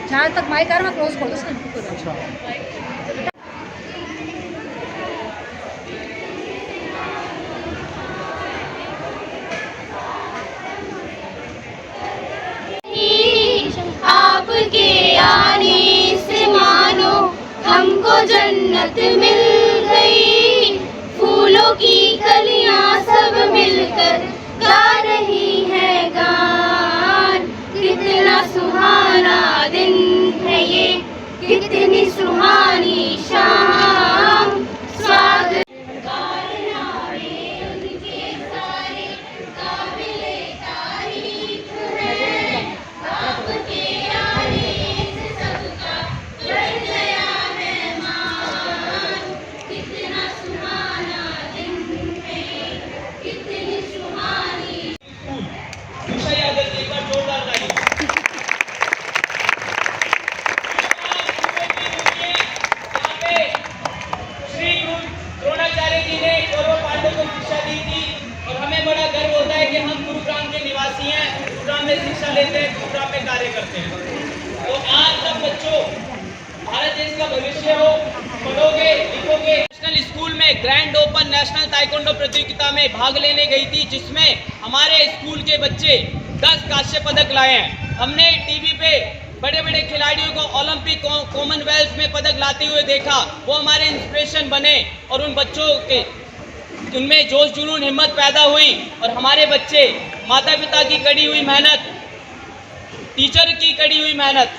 जहाँ तक माइक आ रहा है क्लोज कर दो। अच्छा आपके आने से मानो हमको जन्नत मिल गई। फूलों की कलियां सब मिलकर गा रही है गान। कितना सुहाना दिन है ये, कितनी सुहानी शाम। स्वागत शिक्षा लेते हैं, गुरुग्राम में कार्य करते हैं। तो आज सब बच्चों, भारत देश का भविष्य हो, पढ़ोगे लिखोगे। नेशनल स्कूल में ग्रैंड ओपन नेशनल ताइक्वांडो प्रतियोगिता में भाग लेने गई थी, जिसमें हमारे स्कूल के बच्चे 10 कांस्य पदक लाए हैं। हमने टीवी पे बड़े बड़े खिलाड़ियों को ओलंपिक कॉमनवेल्थ में पदक लाते हुए देखा। वो हमारे इंस्पिरेशन बने और उन बच्चों के उनमें जोश जुनून हिम्मत पैदा हुई और हमारे बच्चे माता पिता की कड़ी हुई मेहनत, टीचर की कड़ी हुई मेहनत,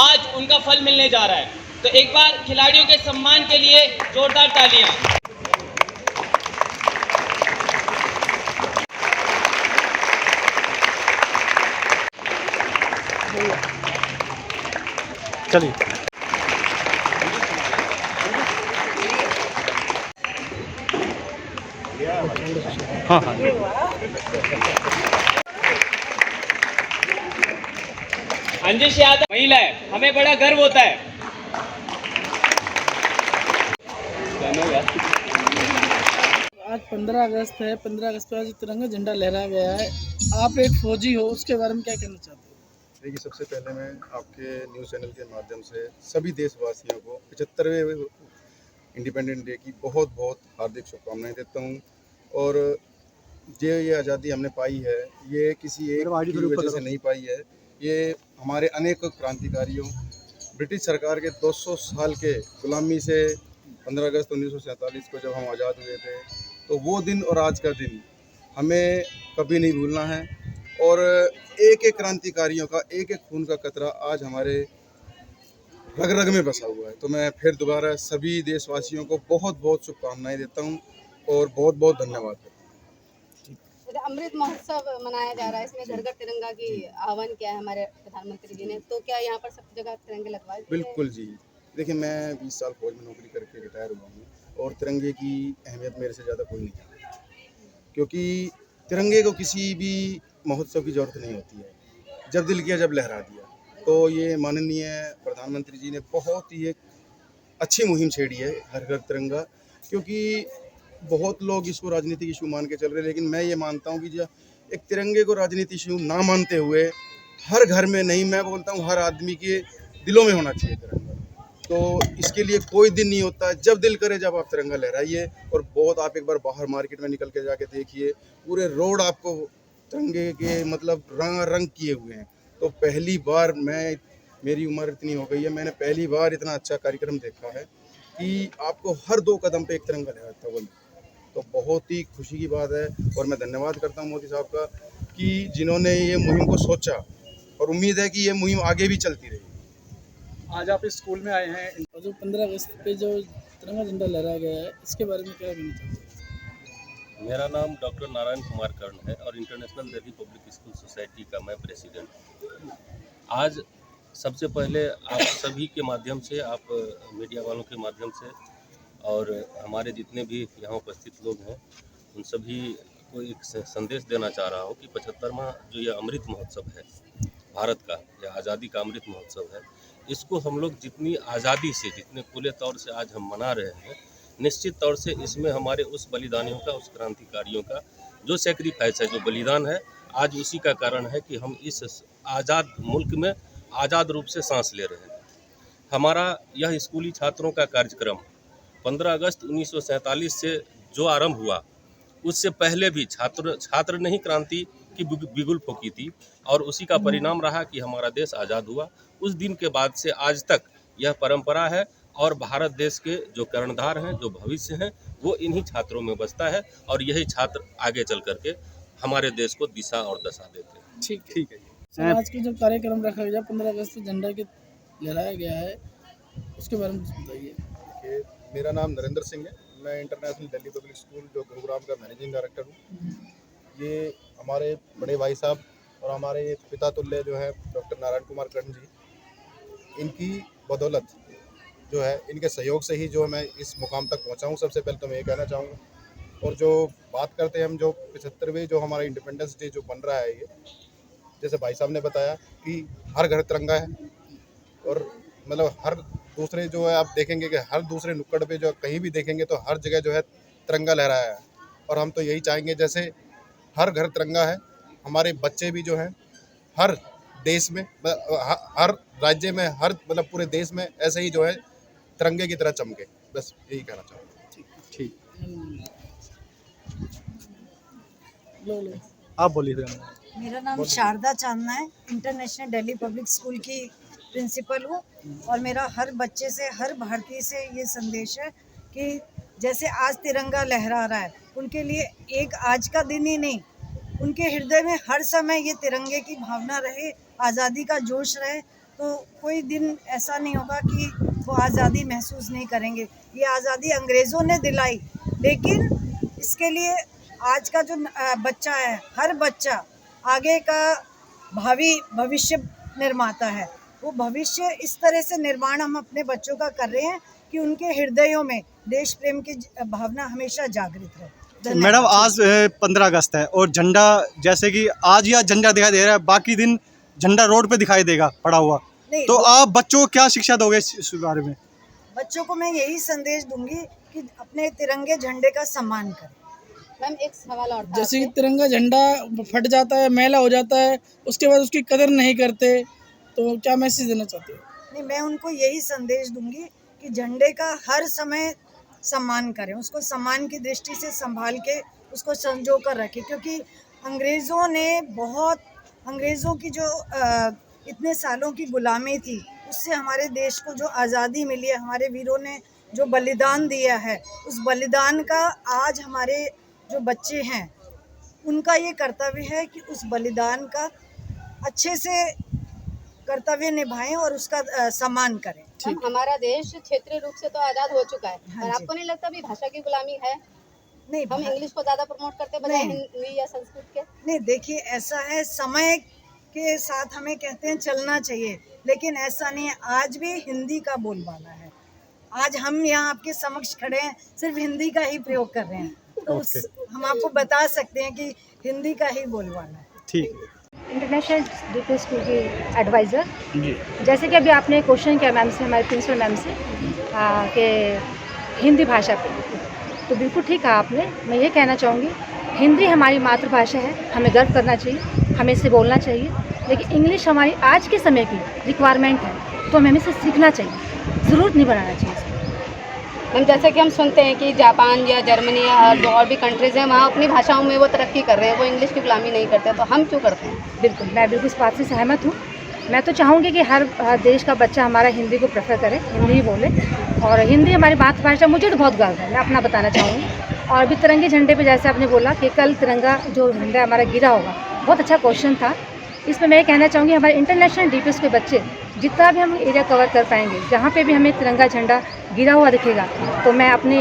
आज उनका फल मिलने जा रहा है। तो एक बार खिलाड़ियों के सम्मान के लिए जोरदार तालियां। चलिए हाँ हाँ अंजुश यादव महिला है, हमें बड़ा गर्व होता है। आज 15 अगस्त है। 15 अगस्त पर आज तिरंगा झंडा लहराया गया है। आप एक फौजी हो, उसके बारे में क्या कहना चाहते हो? देखिए, सबसे पहले मैं आपके न्यूज़ चैनल के माध्यम से सभी देशवासियों को 75वें इंडिपेंडेंस डे की बहुत बहुत हार्दिक शुभकामनाएं देता हूं। और जो ये आज़ादी हमने पाई है, ये किसी एक की वजह से नहीं पाई है। ये हमारे अनेक क्रांतिकारियों, ब्रिटिश सरकार के 200 साल के गुलामी से 15 अगस्त 1947 को जब हम आज़ाद हुए थे, तो वो दिन और आज का दिन हमें कभी नहीं भूलना है। और एक एक क्रांतिकारियों का एक एक खून का कतरा आज हमारे रग रग में बसा हुआ है। तो मैं फिर दोबारा सभी देशवासियों को बहुत बहुत शुभकामनाएं देता हूं और बहुत बहुत धन्यवाद करता हूं। अमृत महोत्सव मनाया जा रहा है, इसमें घर घर तिरंगा की आह्वान किया है हमारे प्रधानमंत्री जी ने, तो क्या यहाँ पर सब जगह तिरंगे लगवाए? बिल्कुल जी। देखिए, मैं 20 साल फौज में नौकरी करके रिटायर हुआ हूँ और तिरंगे की अहमियत मेरे से ज़्यादा कोई नहीं जानता, क्योंकि तिरंगे को किसी भी महोत्सव की ज़रूरत नहीं होती है। जब दिल किया, जब लहरा दिया। तो ये माननीय प्रधानमंत्री जी ने बहुत ही एक अच्छी मुहिम छेड़ी है, हर घर तिरंगा। क्योंकि बहुत लोग इसको राजनीतिक इशू मान के चल रहे हैं, लेकिन मैं ये मानता हूँ कि जो एक तिरंगे को राजनीतिक इशू ना मानते हुए हर घर में नहीं, मैं बोलता हूँ हर आदमी के दिलों में होना चाहिए तिरंगा। तो इसके लिए कोई दिन नहीं होता, जब दिल करे जब आप तिरंगा लहराइए। और बहुत, आप एक बार बाहर मार्केट में निकल के जाके देखिए, पूरे रोड आपको तिरंगे के मतलब रंग किए हुए हैं। तो पहली बार, मेरी उम्र इतनी हो गई है, मैंने पहली बार इतना अच्छा कार्यक्रम देखा है कि आपको हर 2 कदम पे एक तिरंगा लहराता हुआ। तो बहुत ही खुशी की बात है और मैं धन्यवाद करता हूँ मोदी साहब का कि जिन्होंने ये मुहिम को सोचा, और उम्मीद है कि ये मुहिम आगे भी चलती रहेगी। आज आप इस स्कूल में आए हैं, और जो 15 अगस्त पे जो तिरंगा झंडा लहराया गया है, इसके बारे में क्या कहना चाहते हैं? मेरा नाम डॉक्टर नारायण कुमार कर्ण है और international Delhi public school society का मैं प्रेसिडेंट हूँ। आज सबसे पहले आप सभी के माध्यम से, आप मीडिया वालों के माध्यम से और हमारे जितने भी यहाँ उपस्थित लोग हैं, उन सभी को एक संदेश देना चाह रहा हूँ कि 75वां जो ये अमृत महोत्सव है भारत का, या आज़ादी का अमृत महोत्सव है, इसको हम लोग जितनी आज़ादी से, जितने खुले तौर से आज हम मना रहे हैं, निश्चित तौर से इसमें हमारे उस बलिदानियों का, उस क्रांतिकारियों का जो सेक्रीफाइस है, जो बलिदान है, आज उसी का कारण है कि हम इस आज़ाद मुल्क में आज़ाद रूप से सांस ले रहे हैं। हमारा यह स्कूली छात्रों का कार्यक्रम 15 अगस्त 1947 से जो आरंभ हुआ, उससे पहले भी छात्र ने ही क्रांति की बिगुल फूंकी थी और उसी का परिणाम रहा कि हमारा देश आज़ाद हुआ। उस दिन के बाद से आज तक यह परंपरा है और भारत देश के जो कर्णधार हैं, जो भविष्य हैं, वो इन्हीं छात्रों में बसता है और यही छात्र आगे चल करके हमारे देश को दिशा और दशा देते हैं। ठीक है। सर, आज के जो कार्यक्रम रखा गया 15 अगस्त झंडा के लहराया गया है, उसके बारे में बताइए। मेरा नाम नरेंद्र सिंह है, मैं इंटरनेशनल दिल्ली पब्लिक स्कूल जो गुरुग्राम का मैनेजिंग डायरेक्टर हूँ। ये हमारे बड़े भाई साहब और हमारे पिता तुल्य जो है डॉक्टर नारायण कुमार कर्ण जी, इनकी बदौलत जो है, इनके सहयोग से ही जो मैं इस मुकाम तक पहुँचा हूँ। सबसे पहले तो मैं ये कहना चाहूँगा। और जो बात करते हैं हम, जो 75वें जो हमारा इंडिपेंडेंस डे जो बन रहा है, ये जैसे भाई साहब ने बताया कि हर घर तिरंगा है और मतलब हर दूसरे जो है, आप देखेंगे कि हर दूसरे नुक्कड़ पे जो कहीं भी देखेंगे तो हर जगह जो है तिरंगा लहराया है। और हम तो यही चाहेंगे जैसे हर घर तिरंगा है, हमारे बच्चे भी जो हैं हर देश में, हर राज्य में, हर मतलब पूरे देश में ऐसे ही जो है तिरंगे की तरह चमके। बस यही कहना चाहूँगा। ठीक, लो आप बोलिए। मेरा नाम शारदा चांदना है, इंटरनेशनल दिल्ली पब्लिक स्कूल की प्रिंसिपल हूँ और मेरा हर बच्चे से, हर भारतीय से ये संदेश है कि जैसे आज तिरंगा लहरा रहा है, उनके लिए एक आज का दिन ही नहीं, उनके हृदय में हर समय ये तिरंगे की भावना रहे, आज़ादी का जोश रहे, तो कोई दिन ऐसा नहीं होगा कि वो आज़ादी महसूस नहीं करेंगे। ये आज़ादी अंग्रेज़ों ने दिलाई, लेकिन इसके लिए आज का जो बच्चा है, हर बच्चा आगे का भावी भविष्य निर्माता है। वो भविष्य इस तरह से निर्माण हम अपने बच्चों का कर रहे हैं कि उनके हृदयों में देश प्रेम की भावना हमेशा जागृत रहे। मैडम, आज 15 अगस्त है और झंडा, जैसे कि आज यह झंडा दिखाई दे रहा है, बाकी दिन झंडा रोड पे दिखाई देगा पड़ा हुआ, तो आप बच्चों को क्या शिक्षा दोगे इस बारे में? बच्चों को मैं यही संदेश दूंगी कि अपने तिरंगे झंडे का सम्मान करें। मैम, एक सवाल और था। जैसे कि तिरंगा झंडा फट जाता है, मैला हो जाता है, उसके बाद उसकी कदर नहीं करते, तो क्या मैसेज देना चाहते हो? नहीं, मैं उनको यही संदेश दूंगी कि झंडे का हर समय सम्मान करें, उसको सम्मान की दृष्टि से संभाल के उसको संजो कर रखें, क्योंकि अंग्रेज़ों की जो इतने सालों की गुलामी थी, उससे हमारे देश को जो आज़ादी मिली है, हमारे वीरों ने जो बलिदान दिया है, उस बलिदान का आज हमारे जो बच्चे हैं उनका ये कर्तव्य है कि उस बलिदान का अच्छे से कर्तव्य निभाएं और उसका सम्मान करें। हमारा देश क्षेत्रीय रूप से तो आज़ाद हो चुका है, हाँ पर जी। आपको नहीं लगता भी भाषा की गुलामी है? नहीं, हम इंग्लिश को ज़्यादा प्रमोट करते बजाय हिंदी या संस्कृत के? नहीं, देखिए ऐसा है, समय के साथ हमें कहते हैं चलना चाहिए, लेकिन ऐसा नहीं है। आज भी हिंदी का बोलबाला है। आज हम यहाँ आपके समक्ष खड़े हैं, सिर्फ हिंदी का ही प्रयोग कर रहे हैं, तो हम आपको बता सकते हैं कि हिंदी का ही बोलबाला है। ठीक, इंटरनेशनल डिफेंस स्कूल की एडवाइज़र जी। जैसे कि अभी आपने क्वेश्चन किया मैम से, हमारे प्रिंसिपल मैम से, कि हिंदी भाषा पे, तो बिल्कुल ठीक कहा आपने। मैं ये कहना चाहूँगी, हिंदी हमारी मातृभाषा है, हमें गर्व करना चाहिए, हमें इसे बोलना चाहिए, लेकिन इंग्लिश हमारी आज के समय की रिक्वायरमेंट है, तो हमें इसे सीखना चाहिए, ज़रूरत नहीं बनाना चाहिए। मैम, जैसे कि हम सुनते हैं कि जापान या जर्मनी या जो और भी कंट्रीज़ हैं, वहाँ अपनी भाषाओं में वो तरक्की कर रहे हैं, वो इंग्लिश की गुलामी नहीं करते, तो हम क्यों करते हैं? बिल्कुल, मैं बिल्कुल इस बात से सहमत हूँ। मैं तो चाहूँगी कि हर देश का बच्चा हमारा हिंदी को प्रेफर करे, हिंदी ही बोले, और हिंदी हमारी मातृभाषा, मुझे तो बहुत गर्व है, मैं अपना बताना चाहूँगी। और अभी तिरंगे झंडे पे जैसे आपने बोला कि कल तिरंगा जो झंडा हमारा गिरा होगा, बहुत अच्छा क्वेश्चन था। इसमें मैं ये कहना चाहूँगी हमारे इंटरनेशनल डीपीएस के बच्चे जितना भी हम एरिया कवर कर पाएंगे, जहाँ पे भी हमें तिरंगा झंडा गिरा हुआ दिखेगा, तो मैं अपनी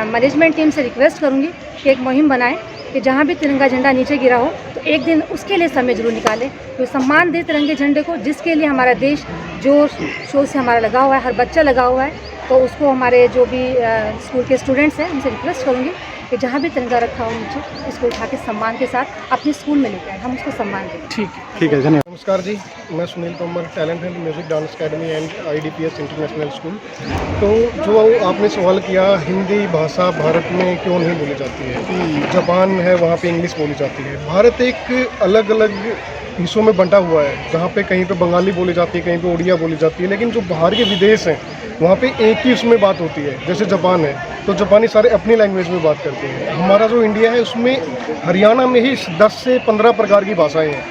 मैनेजमेंट टीम से रिक्वेस्ट करूँगी कि एक मुहिम बनाएं कि जहाँ भी तिरंगा झंडा नीचे गिरा हो तो एक दिन उसके लिए समय जरूर निकालें, तो सम्मान दे तिरंगे झंडे को, जिसके लिए हमारा देश जोर शोर से हमारा लगा हुआ है, हर बच्चा लगा हुआ है। तो उसको हमारे जो भी स्कूल के स्टूडेंट्स हैं उनसे रिक्वेस्ट करूँगी कि जहाँ भी तिरंगा रखा हो नीचे, उसको उठा के सम्मान के साथ अपने स्कूल में लेकर आए, हम उसको सम्मान दें। ठीक है, धन्यवाद। नमस्कार जी, मैं Sunil Tomar, talent and music dance academy and IDPS international school. तो जो आपने सवाल किया, हिंदी भाषा भारत में क्यों नहीं बोली जाती है, जापान है वहाँ पे इंग्लिश बोली जाती है। भारत एक अलग अलग हिस्सों में बंटा हुआ है, जहाँ पे कहीं पे बंगाली बोली जाती है, कहीं पे उड़िया बोली जाती है, लेकिन जो बाहर के विदेश हैं वहाँ पे एक ही उसमें बात होती है। जैसे जापान है तो जापानी सारे अपनी लैंग्वेज में बात करते हैं। हमारा जो इंडिया है उसमें हरियाणा में ही 10 से 15 प्रकार की भाषाएं हैं,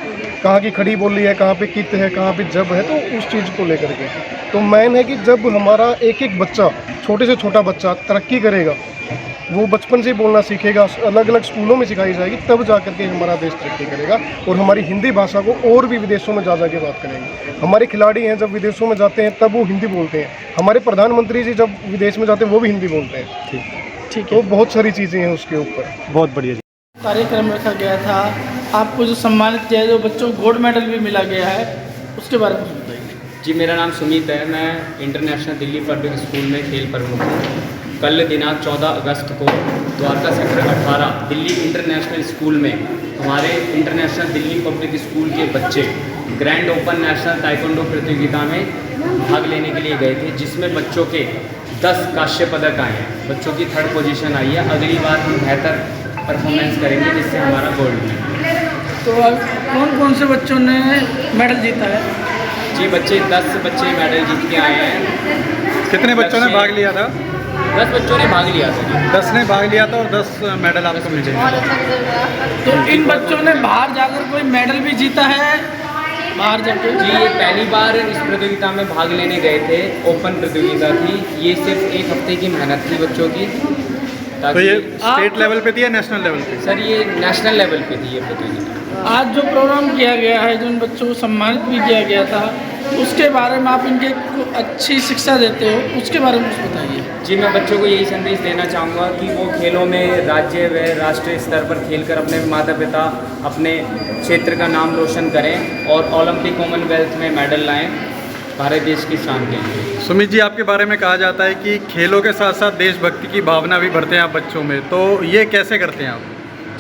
कहाँ की खड़ी बोली है, कहाँ पे कित है, कहाँ पे जब है, तो उस चीज़ को लेकर के तो मैन है कि जब हमारा एक एक बच्चा, छोटे से छोटा बच्चा तरक्की करेगा, वो बचपन से ही बोलना सीखेगा, अलग अलग स्कूलों में सिखाई जाएगी, तब जा करके हमारा देश तरक्की करेगा और हमारी हिंदी भाषा को और भी विदेशों में जा के बात करेंगे। हमारे खिलाड़ी हैं जब विदेशों में जाते हैं तब वो हिंदी बोलते हैं, हमारे प्रधानमंत्री जी जब विदेश में जाते हैं वो भी हिंदी बोलते हैं। ठीक है, तो बहुत सारी चीज़ें हैं उसके ऊपर। बहुत बढ़िया जी। कार्यक्रम रखा गया था, आपको जो सम्मानित किया है, जो बच्चों को गोल्ड मेडल भी मिला गया है, उसके बारे में बताइए। जी, मेरा नाम सुमित है, मैं इंटरनेशनल दिल्ली पब्लिक स्कूल में खेल प्रमुख हूँ। कल दिनांक 14 अगस्त को Dwarka sector 18 Delhi international school में हमारे इंटरनेशनल दिल्ली पब्लिक स्कूल के बच्चे ग्रैंड ओपन नेशनल ताइक्वांडो प्रतियोगिता में भाग लेने के लिए गए थे, जिसमें बच्चों के 10 कांस्य पदक आए हैं, बच्चों की 3rd पोजीशन आई है। अगली बार हम बेहतर परफॉर्मेंस करेंगे जिससे हमारा गोल्ड मिले। तो अब कौन कौन से बच्चों ने मेडल जीता है? जी, 10 बच्चे मेडल जीत के आए हैं। कितने बच्चों ने भाग लिया था? 10 बच्चों ने भाग लिया था। 10 ने भाग लिया था और 10 मेडल आपको मिल गए। तो इन बच्चों ने बाहर जाकर कोई मेडल भी जीता है बाहर जाकर? जी, ये पहली बार इस प्रतियोगिता में भाग लेने गए थे। ओपन प्रतियोगिता थी, ये सिर्फ 1 हफ्ते की मेहनत थी बच्चों की। तो ये स्टेट लेवल पे थी या नेशनल लेवल पे? सर, ये नेशनल लेवल पे थी ये प्रतियोगिता। आज जो प्रोग्राम किया गया है, जो इन बच्चों को सम्मानित भी किया गया था, उसके बारे में आप इनके अच्छी शिक्षा देते हो, उसके बारे में कुछ बताइए। जी, मैं बच्चों को यही संदेश देना चाहूँगा कि वो खेलों में राज्य व राष्ट्रीय स्तर पर खेलकर अपने माता पिता, अपने क्षेत्र का नाम रोशन करें और ओलंपिक कॉमनवेल्थ में मेडल लाएं, भारत देश की शान के लिए। सुमित जी, आपके बारे में कहा जाता है कि खेलों के साथ साथ देशभक्ति की भावना भी भरते हैं आप बच्चों में, तो ये कैसे करते हैं आप?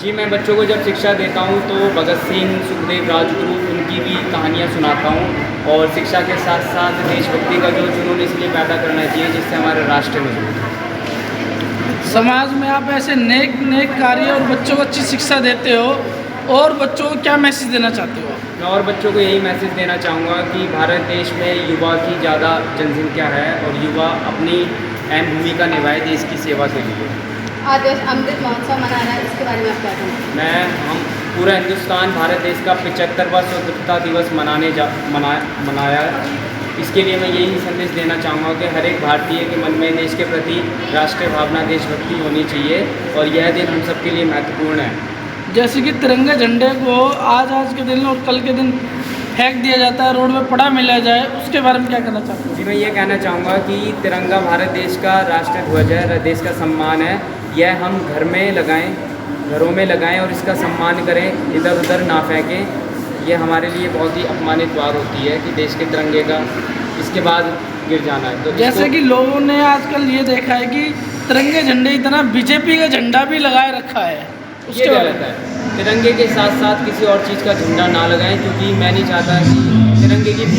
जी, मैं बच्चों को जब शिक्षा देता हूँ तो भगत सिंह, सुखदेव, राजगुरु, उनकी भी कहानियाँ सुनाता हूँ और शिक्षा के साथ साथ देशभक्ति का जो जुनून इसलिए पैदा करना चाहिए जिससे हमारा राष्ट्र मजबूत हो। समाज में आप ऐसे नेक कार्य और बच्चों को अच्छी शिक्षा देते हो, और बच्चों को क्या मैसेज देना चाहते हो? मैं और बच्चों को यही मैसेज देना चाहूँगा कि भारत देश में युवा की ज़्यादा जनसंख्या है और युवा अपनी अहम भूमिका निभाए देश की सेवा के लिए। आज अमृत महोत्सव मनाना है, इसके बारे में आप क्या कहेंगे? हम पूरा हिंदुस्तान भारत देश का 75वां स्वतंत्रता दिवस मनाया। इसके लिए मैं यही संदेश देना चाहूँगा कि हर एक भारतीय के मन में देश के प्रति राष्ट्रीय भावना, देशभक्ति होनी चाहिए और यह दिन हम सबके लिए महत्वपूर्ण है। जैसे कि तिरंगे झंडे को आज के दिन और कल के दिन फेंक दिया जाता है, रोड में पड़ा मिला जाए, उसके बारे में क्या कहना चाहते हैं? जी, मैं ये कहना चाहूँगा कि तिरंगा भारत देश का राष्ट्रीय ध्वज है, देश का सम्मान है। यह हम घर में लगाएं, घरों में लगाएं और इसका सम्मान करें, इधर उधर ना फेंकें। ये हमारे लिए बहुत ही अपमानित बात होती है कि देश के तिरंगे का इसके बाद गिर जाना है। तो जैसे कि लोगों ने आजकल ये देखा है कि तिरंगे झंडे इतना बीजेपी का झंडा भी लगाए रखा है, ये गलत है। तिरंगे के साथ साथ किसी और चीज़ का झंडा ना लगाएं, क्योंकि मैं नहीं चाहता कि तिरंगे की